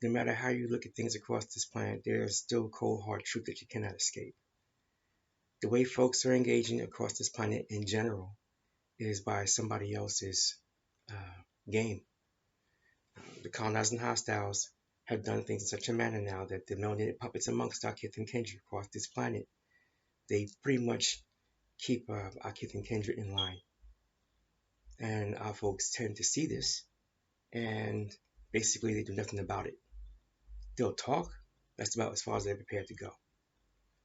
no matter how you look at things across this planet, there's still cold hard truth that you cannot escape. The way folks are engaging across this planet in general is by somebody else's game. The colonizing hostiles have done things in such a manner now that the melanated puppets amongst our kith and kindred across this planet, they pretty much keep our kith and kindred in line. And our folks tend to see this, and basically they do nothing about it. They'll talk, that's about as far as they're prepared to go.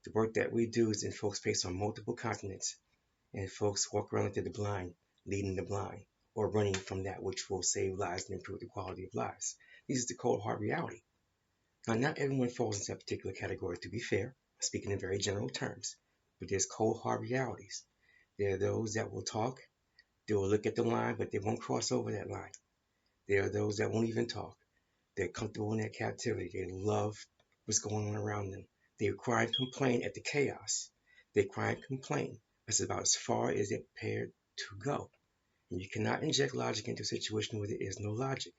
The work that we do is in folks based on multiple continents, and folks walk around into the blind, leading the blind, or running from that which will save lives and improve the quality of lives. This is the cold hard reality. Now, not everyone falls into that particular category, to be fair. I'm speaking in very general terms, but there's cold hard realities. There are those that will talk, they will look at the line, but they won't cross over that line. There are those that won't even talk. They're comfortable in their captivity. They love what's going on around them. They cry and complain at the chaos. They cry and complain. That's about as far as they're prepared to go. And you cannot inject logic into a situation where there is no logic.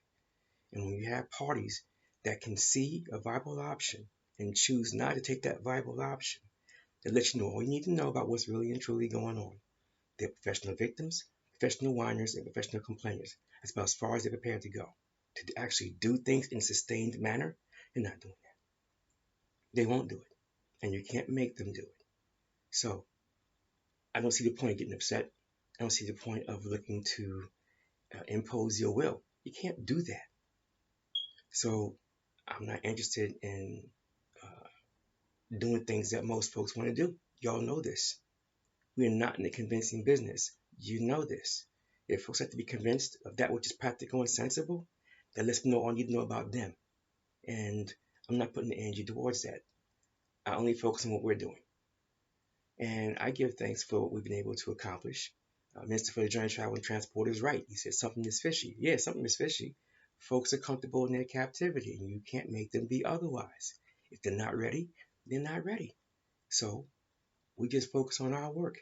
And when you have parties that can see a viable option and choose not to take that viable option, they let you know all you need to know about what's really and truly going on. They're professional victims, professional whiners, and professional complainers. That's about as far as they're prepared to go. To actually do things in a sustained manner, they're not doing that. They won't do it. And you can't make them do it. So I don't see the point of getting upset. I don't see the point of looking to impose your will. You can't do that. So I'm not interested in doing things that most folks want to do. Y'all know this. We are not in the convincing business. You know this. If folks have to be convinced of that which is practical and sensible, then let's know all you need to know about them. And I'm not putting the energy towards that. I only focus on what we're doing. And I give thanks for what we've been able to accomplish. Minister for the Joint Travel and Transport is right. He said something is fishy. Yeah, something is fishy. Folks are comfortable in their captivity, and you can't make them be otherwise. If they're not ready, they're not ready. So we just focus on our work.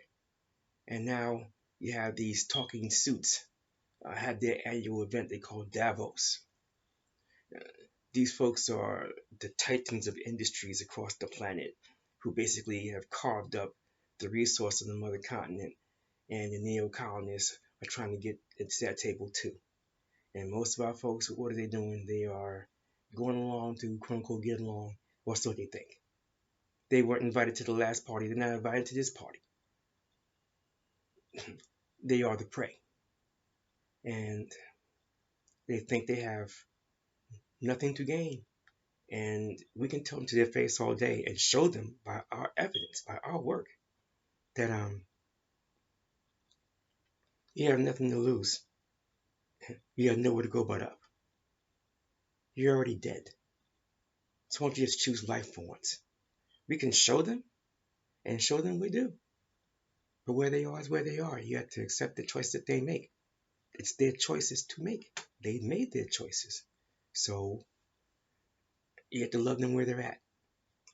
And now you have these talking suits had their annual event they call Davos. These folks are the titans of industries across the planet who basically have carved up the resource of the mother continent, and the neo-colonists are trying to get to that table too. And most of our folks, what are they doing? They are going along to quote-unquote get along, or so they think. They weren't invited to the last party. They're not invited to this party. They are the prey. And they think they have nothing to gain. And we can tell them to their face all day and show them by our evidence, by our work, that you have nothing to lose. You have nowhere to go but up. You're already dead. So why don't you just choose life for once? We can show them, and show them we do. But where they are is where they are. You have to accept the choice that they make. It's their choices to make. They made their choices. So you have to love them where they're at.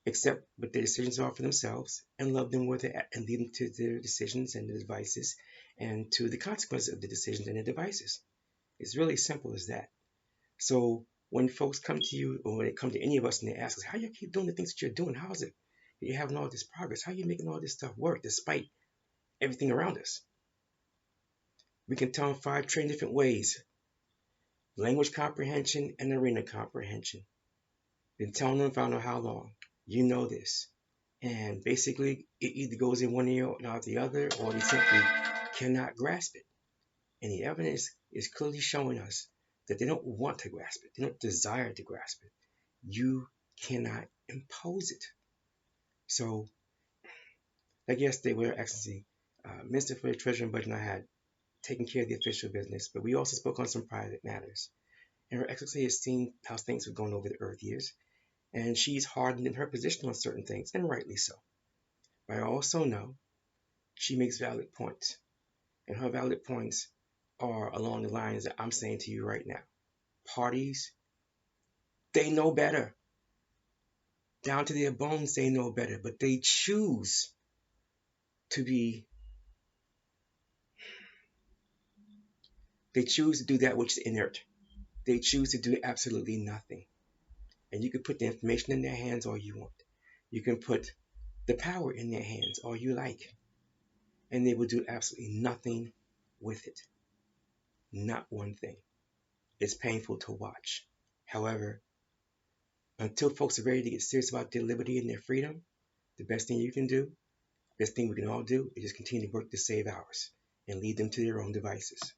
Accept what their decisions are for themselves and love them where they're at and lead them to their decisions and the devices and to the consequences of the decisions and the devices. It's really simple as that. So when folks come to you, or when they come to any of us and they ask us, how you keep doing the things that you're doing? How is it you're having all this progress? How are you making all this stuff work despite everything around us? We can tell them 5 trillion different ways. Language comprehension and arena comprehension. Been telling them for I don't know how long. You know this. And basically, it either goes in one ear or not the other, or they simply cannot grasp it. And the evidence is clearly showing us that they don't want to grasp it. They don't desire to grasp it. You cannot impose it. So, like yesterday, with Her Excellency, Minister for the Treasury and Budget and I had taken care of the official business, but we also spoke on some private matters. And Her Excellency has seen how things have gone over the earth years, and she's hardened in her position on certain things, and rightly so. But I also know she makes valid points, and her valid points are along the lines that I'm saying to you right now. Parties, they know better. Down to their bones, they know better, but they choose to do that which is inert. They choose to do absolutely nothing. And you can put the information in their hands all you want. You can put the power in their hands all you like. And they will do absolutely nothing with it. Not one thing. It's painful to watch. However, until folks are ready to get serious about their liberty and their freedom, the best thing you can do, best thing we can all do, is just continue to work to save ours and lead them to their own devices.